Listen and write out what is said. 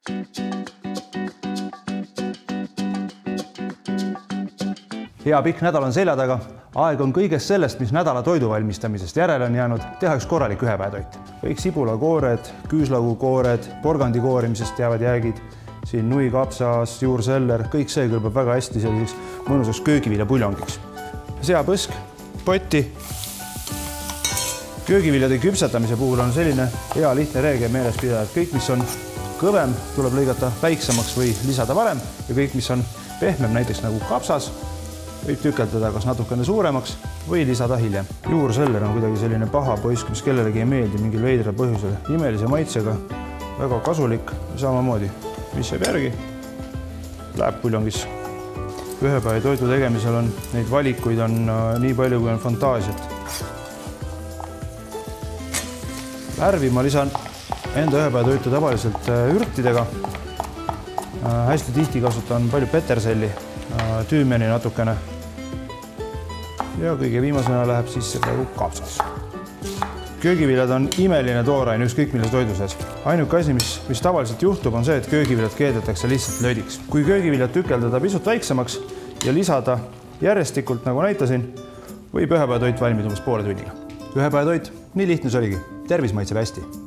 Hea pikk nädal on selja taga. Aeg on kõigest sellest, mis nädala toidu valmistamisest järele on jäänud, teha üks korralik ühepäevatoit. Kõik sibulakoored, küüslaugu-koored, porgandi koorimisest jäävad jäägid, siin nui, kapsas, juurseller, kõik see kõlbab väga hästi selliseks mõnusaks köögiviljapuljongiks. Seapõsk, potti. Köögiviljade küpsetamise puhul on selline hea lihtne reegel meeles pidada, et kõik, mis on kõvem, tuleb lõigata väiksemaks või lisada varem ja kõik, mis on pehmem, näiteks nagu kapsas, võib tükeldada kas natukene suuremaks või lisada hiljem. Juurseller on kuidagi selline paha poisk, mis kellelegi ei meeldi mingil veidral põhjusel. Imelise maitsega, väga kasulik ja samamoodi, mis jääb järgi, läheb puljongisse. Ühepäeva toidu tegemisel on neid valikuid on nii palju, kui on fantaasiat. Värvi ma lisan enda ühepäeva toitu tavaliselt ürtidega. Hästi tihti kasutan palju peterselli, tüümeni natukene. Ja kõige viimasena läheb sisse praegu kapsas. Köögiviljad on imeline tooraine ükskõik millise toidu sees. Ainuke asi, mis tavaliselt juhtub, on see, et köögiviljad keedetakse lihtsalt löödiks. Kui köögiviljad tükeldada pisut väiksemaks ja lisada järjestikult, nagu näitasin, võib ühepäeva toit valmida umbes poole tunniga. Ühepäeva toit, nii lihtne see oligi. Tervis maitseb hästi.